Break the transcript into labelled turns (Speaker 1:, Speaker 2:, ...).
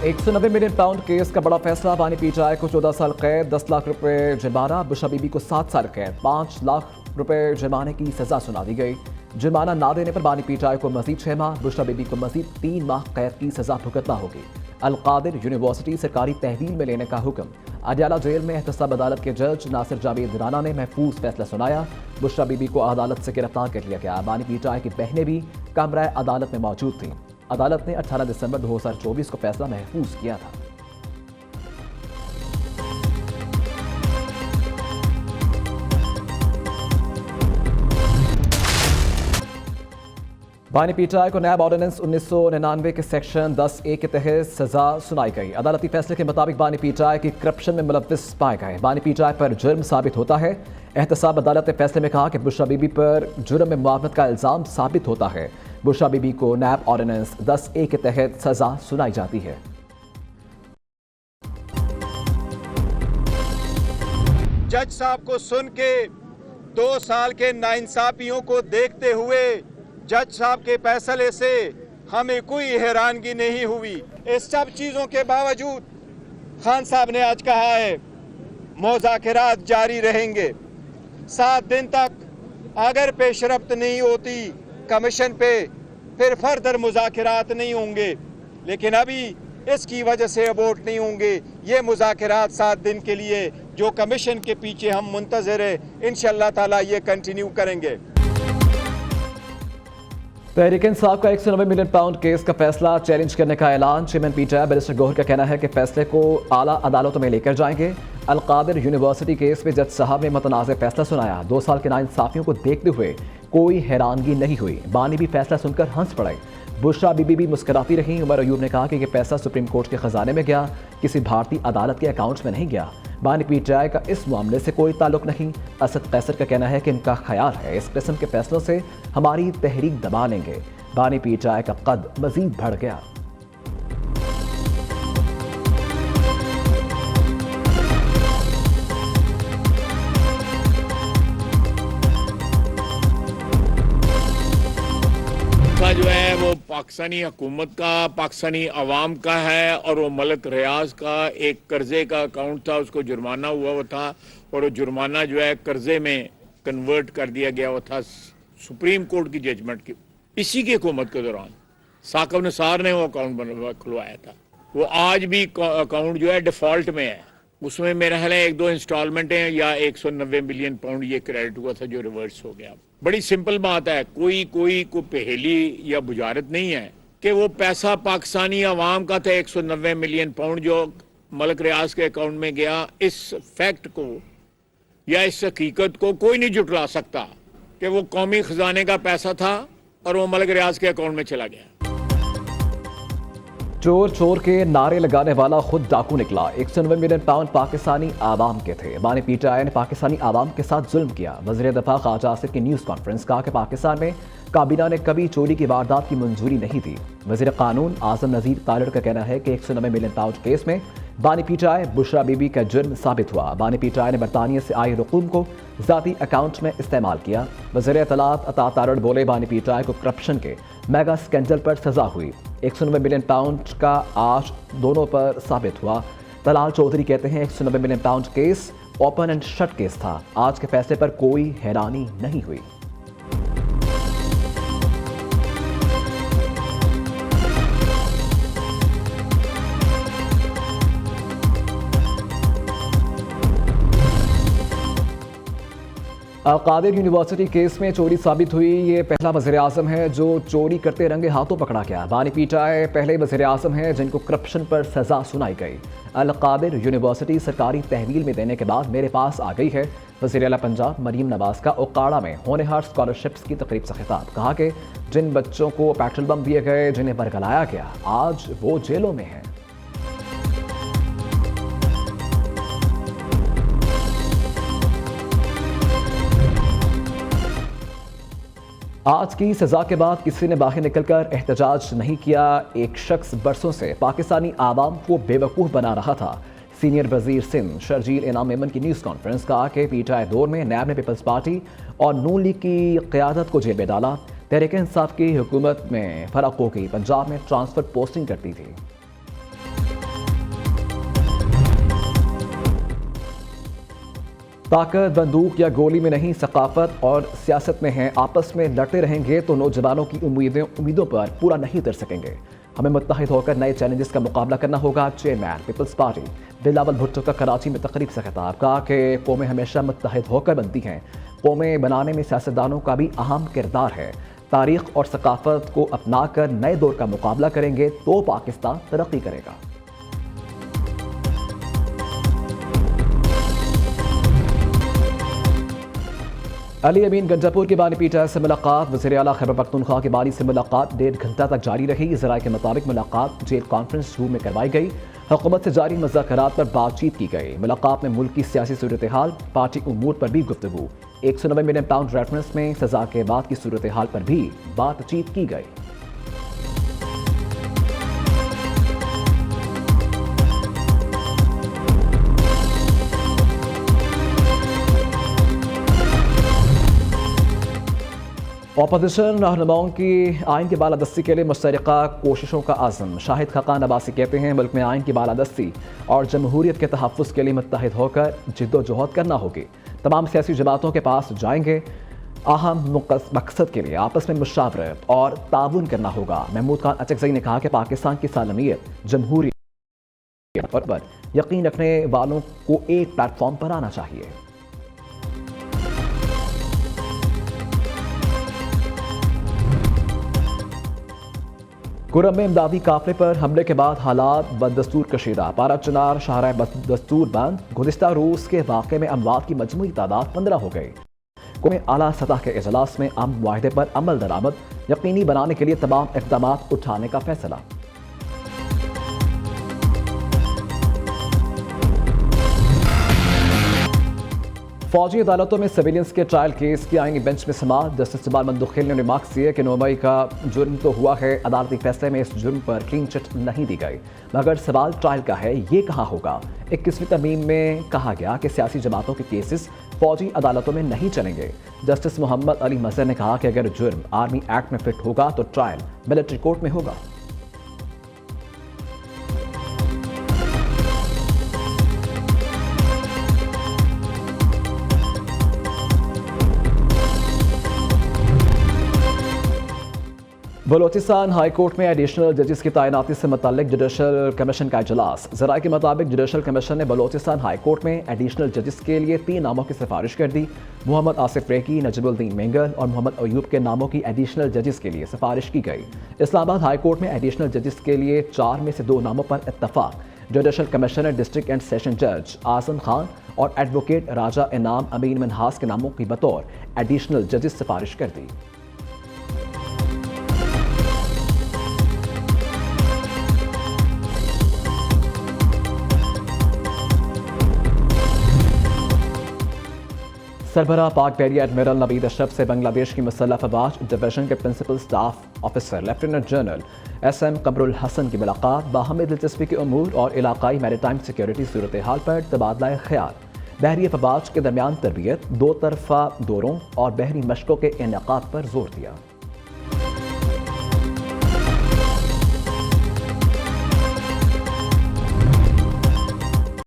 Speaker 1: 190 million pound case का बड़ा फैसला। बानी पीटीआई को 14 साल कैद, 10 लाख रुपए जुर्माना। बुशरा बीबी को 7 साल कैद, 5 लाख रुपए जुर्माने की सजा सुना दी गई। जुर्माना ना देने पर बानी पीटीआई को मजीद 6 माह, बुशरा बीबी को मजीद 3 माह कैद की सजा भुगतना होगी। अलकादिर यूनिवर्सिटी सरकारी तहवील में लेने का हुक्म। अडयाला जेल में एहतसाब अदालत के जज नासिर जावेद राना ने महफूज फैसला सुनाया। बुशरा बीबी को अदालत से गिरफ्तार कर लिया गया। बानी पीटीआई की बहनें भी कमरा अदालत में मौजूद थीं। अदालत ने 18 दिसंबर 2024 को फैसला महफूज किया था। बानी पीटीआई को नैब ऑर्डिनेंस 1999 के सेक्शन 10A के तहत सजा सुनाई गई। अदालती फैसले के मुताबिक बानी पीटीआई की करप्शन में मुलव्विस पाए गए। बानी पीटीआई पर जुर्म साबित होता है। एहतसाब अदालत ने फैसले में कहा कि बुशरा बीबी पर जुर्म में मुआवनत का इल्जाम साबित होता है। बुशरा बीबी को नैब ऑर्डिनेंस 10A के तहत सजा सुनाई जाती है।
Speaker 2: जज साहब को सुन के 2 साल के नाइंसाफियों को देखते हुए जज साहब के फैसले से हमें कोई हैरानगी नहीं हुई। इस सब चीज़ों के बावजूद खान साहब ने आज कहा है मुज़ाकरात जारी रहेंगे 7 दिन तक। अगर पेशरफ्त नहीं होती कमीशन पे फिर फर्दर मुज़ाकरात नहीं होंगे, लेकिन अभी इसकी वजह से अबोर्ट नहीं होंगे। ये मुज़ाकरात 7 दिन के लिए जो कमीशन के पीछे हम मुंतज़िर हैं, इंशाअल्लाह ताला ये कंटिन्यू करेंगे।
Speaker 1: तहरीक इंसाफ का 190 मिलियन पाउंड केस का फैसला चैलेंज करने का ऐलान। चेयरमैन पीटीआई बैरिस्टर गौहर का कहना है कि फैसले को आला अदालतों में लेकर जाएंगे। अलकादिर यूनिवर्सिटी केस में जज साहब ने मुतनाज़ फैसला सुनाया। 2 साल के नाइंसाफियों को देखते हुए कोई हैरानगी नहीं हुई। बानी भी फैसला सुनकर हंस पड़े। बुशरा बीबी भी मुस्कुराती रही। उमर अयूब ने कहा कि यह पैसा सुप्रीम कोर्ट के खजाने में गया, किसी भारतीय अदालत के अकाउंट में नहीं गया। बानी पीटीआई का इस मामले से कोई ताल्लुक नहीं। असद कैसर का कहना है कि इनका ख्याल है इस किस्म के फैसलों से हमारी तहरीक दबा लेंगे। बानी पीटीआई का कद मजीद बढ़ गया।
Speaker 3: जो है वो पाकिस्तानी हुकूमत का, पाकिस्तानी अवाम का है, और वो मलिक रियाज का एक कर्जे का अकाउंट था, उसको जुर्माना हुआ था, और वो जुर्माना जो है कर्जे में कन्वर्ट कर दिया गया हुआ था सुप्रीम कोर्ट की जजमेंट की। इसी की हुकूमत के दौरान साकब निसार ने वो अकाउंट खुलवाया था। वो आज भी अकाउंट जो है डिफॉल्ट में है। उसमें मेरा ख्याल है 1-2 इंस्टॉलमेंटें या 190 मिलियन पाउंड ये क्रेडिट हुआ था जो रिवर्स हो गया। बड़ी सिंपल बात है, कोई पहेली या बुझारत नहीं है कि वो पैसा पाकिस्तानी अवाम का था 190 मिलियन पाउंड जो मलिक रियाज के अकाउंट में गया। इस फैक्ट को या इस हकीकत को कोई नहीं जुटला सकता कि वो कौमी खजाने का पैसा था और वो मलिक रियाज के अकाउंट में चला गया।
Speaker 1: चोर चोर के नारे लगाने वाला खुद डाकू निकला। 190 मिलियन पाउंड पाकिस्तानी आवाम के थे। बानी पीटीआई ने पाकिस्तानी आवाम के साथ जुल्म किया। वज़ीर दफ़ा ख्वाजा आसिफ की न्यूज़ कॉन्फ्रेंस कहा कि पाकिस्तान में काबीना ने कभी चोरी की वारदात की मंजूरी नहीं दी। वज़ीर कानून आज़म नज़ीर तालिड़ का कहना है कि 190 मिलियन पाउंड केस में बानी पीटीआई बुशरा बीबी का जुर्म साबित हुआ। बानी पीटीआई ने बरतानिया से आए रकूम को ज़ाती अकाउंट में इस्तेमाल किया। वज़ीर इत्तलात अता तालिड़ बोले बानी पीटीआई को करप्शन के मेगा स्कैंडल पर सजा हुई। 190 मिलियन पाउंड का आज दोनों पर साबित हुआ। तलाल चौधरी कहते हैं 190 million pound case open and shut case था। आज के फैसले पर कोई हैरानी नहीं हुई। अलकादिर यूनिवर्सिटी केस में चोरी साबित हुई। ये पहला वज़ीर आज़म है जो चोरी करते रंगे हाथों पकड़ा गया। बानी पीटीआई पहले वज़ीर आज़म हैं जिनको करप्शन पर सजा सुनाई गई। अलकादिर यूनिवर्सिटी सरकारी तहवील में देने के बाद मेरे पास आ गई है। वज़ीर आला पंजाब मरीम नवाज का ओकाड़ा में होने हार स्कॉलरशिप्स की तकरीब से खिताब। कहा कि जिन बच्चों को पेट्रोल बम दिए गए, जिन्हें बरगलाया गया, आज वो जेलों में हैं। आज की सजा के बाद किसी ने बाहर निकलकर एहतजाज नहीं किया। एक शख्स बरसों से पाकिस्तानी आवाम को बेवकूफ़ बना रहा था। सीनियर वजीर सिंध शर्जील इनाम मेमन की न्यूज़ कॉन्फ्रेंस कहा कि पीटीआई दौर में नैब ने पीपल्स पार्टी और नून लीग की क़यादत को जेल में डाला। तहरीक इंसाफ की हुकूमत में फ़र्क हो गई। पंजाब में ट्रांसफ़र पोस्टिंग करती थी। ताकत बंदूक या गोली में नहीं, सकाफत और सियासत में है। आपस में लड़ते रहेंगे तो नौजवानों की उम्मीदों पर पूरा नहीं उतर सकेंगे। हमें मुत्तहिद होकर नए चैलेंजेस का मुकाबला करना होगा। चेयरमैन पीपल्स पार्टी बिलावल भुट्टो का कराची में तकरीब से खिताब। कहा कि कौमें हमेशा मुत्तहिद होकर बनती हैं। कौमें बनाने में सियासतदानों का भी अहम किरदार है। तारीख और सकाफत को अपनाकर नए दौर का मुकाबला करेंगे तो पाकिस्तान तरक्की करेगा। अली अमीन गंजापुर के बानी पीटीआई से मुलाकात। वज़ीर आला खैबर पख्तूनख्वा के बानी से मुलाकात 1.5 घंटा तक जारी रही। ज़राए के मुताबिक मुलाकात जेल कॉन्फ्रेंस रूम में करवाई गई। हुकूमत से जारी मुज़ाकरात पर बातचीत की गई। मुलाकात में मुल्क की सियासी सूरत हाल, पार्टी उमूर पर भी गुफ्तगू। 190 मिलियन पाउंड रेफरेंस में सजा के बाद की सूरत हाल पर भी बातचीत की गई। अपोजिशन रहनुमाओं की आइन की बालादस्ती के लिए मुश्तरका कोशिशों का आज़म। शाहिद खकान अब्बासी कहते हैं मुल्क में आइन की बालादस्ती और जमहूरियत के तहफ़्फ़ुज़ के लिए मुत्तहिद होकर जिद्दोजहद करना होगी। तमाम सियासी जमातों के पास जाएंगे। अहम मकसद के लिए आपस में मुशावरत और ताउन करना होगा। महमूद खान अचकज़ई ने कहा कि पाकिस्तान की सालमियत जमहूरियत पर यकीन रखने वालों को एक प्लेटफॉर्म पर आना चाहिए। कुरम में इमदादी काफिले पर हमले के बाद हालात बदस्तूर कशीदा। पारा चनार शाहराह बदस्तूर बंद। गुज़िश्ता रोज़ के वाक़े में अमवात की मजमूई तादाद 15 हो गई। कौमी आला सतह के इजलास में अमन मुआहदे पर अमल दरामद यकीनी बनाने के लिए तमाम इक़दाम उठाने का फैसला। फौजी अदालतों में सिविलियंस के ट्रायल केस की आईनी बेंच में समाअत। जस्टिस जमाल मंदुखेल ने रिमार्क्स दिए कि 9 मई का जुर्म तो हुआ है, अदालती फैसले में इस जुर्म पर क्लीन चिट नहीं दी गई, मगर सवाल ट्रायल का है, ये कहाँ होगा। 21वीं तरमीम में कहा गया कि सियासी जमातों के केसेस फौजी अदालतों में नहीं चलेंगे। जस्टिस मोहम्मद अली मजहर ने कहा कि अगर जुर्म आर्मी एक्ट में फिट होगा तो ट्रायल मिलिट्री कोर्ट में होगा। बलोचिस्तान हाई कोर्ट में एडिशनल जजेस की तैनाती से मुताल्लिक जुडिशल कमीशन का इजलास। ज़राए के मुताबिक जुडिशल कमीशन ने बलोचिस्तान हाई कोर्ट में एडिशनल जजेस के लिए 3 नामों की सिफारिश कर दी। मोहम्मद आसिफ रेकी, नजमुद्दीन मेंगल और मोहम्मद अयूब के नामों की एडिशनल जजेस के लिए सिफारिश की गई। इस्लामाबाद हाई कोर्ट में एडिशनल जजेस के लिए 4 में से 2 नामों पर इत्तफाक। Judicial commissioner, district and session जज आजम खान और एडवोकेट राजा इनाम अमीन मनहास के नामों की बतौर एडिशनल जजेस सिफारिश कर दी। सरबराह पाक बैरियर एडमिरल नवीद अशरफ से बांग्लादेश की मुसल्लह अफवाज डिवीजन के principal staff officer lieutenant general SM Kamrul Hasan की मुलाकात। बाहमी दिलचस्पी के अमूर और इलाकाई मैरीटाइम सिक्योरिटी सूरत हाल पर तबादला ख्याल। बहरी अफवाज के दरमियान तरबियत, 2 तरफा दौरों और बहरी मशकों के इनेकाद पर जोर दिया।